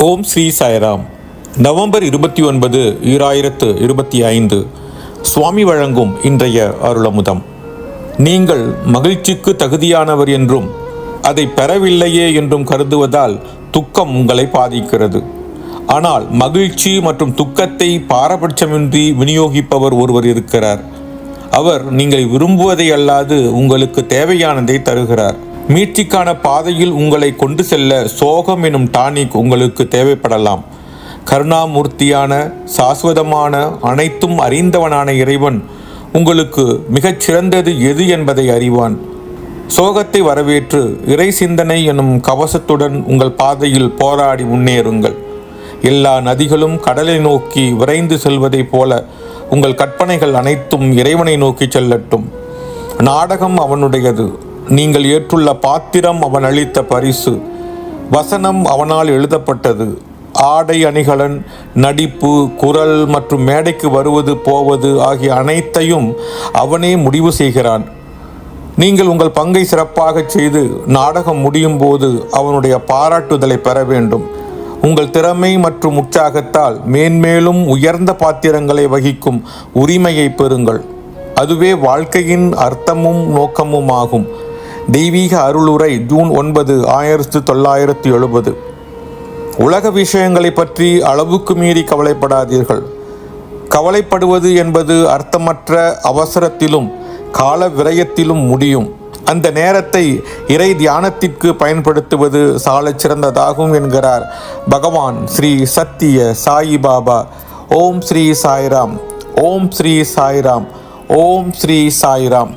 ஓம் Sri Sairam. November 29, 2025 சுவாமி வழங்கும் இன்றைய அருளமுதம். நீங்கள் மகிழ்ச்சிக்கு தகுதியானவர் என்றும் அதை பெறவில்லையே என்றும் கருதுவதால் துக்கம் உங்களை பாதிக்கிறது. ஆனால் மகிழ்ச்சி மற்றும் துக்கத்தை பாரபட்சமின்றி விநியோகிப்பவர் ஒருவர் இருக்கிறார். அவர் நீங்கள் விரும்புவதை அல்லாது உங்களுக்கு தேவையானதை தருகிறார். மீட்சிக்கான பாதையில் உங்களை கொண்டு செல்ல சோகம் எனும் டானிக் உங்களுக்கு தேவைப்படலாம். கருணாமூர்த்தியான, சாஸ்வதமான, அனைத்தும் அறிந்தவனான இறைவன் உங்களுக்கு மிகச் சிறந்தது எது என்பதை அறிவான். சோகத்தை வரவேற்று இறை சிந்தனை எனும் கவசத்துடன் உங்கள் பாதையில் போராடி முன்னேறுங்கள். எல்லா நதிகளும் கடலை நோக்கி விரைந்து செல்வதைப் போல உங்கள் கற்பனைகள் அனைத்தும் இறைவனை நோக்கி செல்லட்டும். நாடகம் அவனுடையது. நீங்கள் ஏற்றுள்ள பாத்திரம் அவன் அளித்த பரிசு. வசனம் அவனால் எழுதப்பட்டது. ஆடை அணிகலன், நடிப்பு, குரல் மற்றும் மேடைக்கு வருவது போவது ஆகிய அனைத்தையும் அவனே முடிவு செய்கிறான். நீங்கள் உங்கள் பங்கை சிறப்பாக செய்து நாடகம் முடியும் போது அவனுடைய பாராட்டுதலை பெற வேண்டும். உங்கள் திறமை மற்றும் உற்சாகத்தால் மேன்மேலும் உயர்ந்த பாத்திரங்களை வகிக்கும் உரிமையை பெறுங்கள். அதுவே வாழ்க்கையின் அர்த்தமும் நோக்கமும் ஆகும். தெய்வீக அருளுரை, ஜூன் 9, 1970. உலக விஷயங்களை பற்றி அளவுக்கு மீறி கவலைப்படாதீர்கள். கவலைப்படுவது என்பது அர்த்தமற்ற அவசரத்திலும் கால விரயத்திலும் முடியும். அந்த நேரத்தை இறை தியானத்திற்கு பயன்படுத்துவது சாலச் சிறந்ததாகும் என்கிறார் பகவான் ஸ்ரீ சத்திய சாயி பாபா. ஓம் ஸ்ரீ சாய்ராம். ஓம் ஸ்ரீ சாய்ராம். ஓம் ஸ்ரீ சாய்ராம்.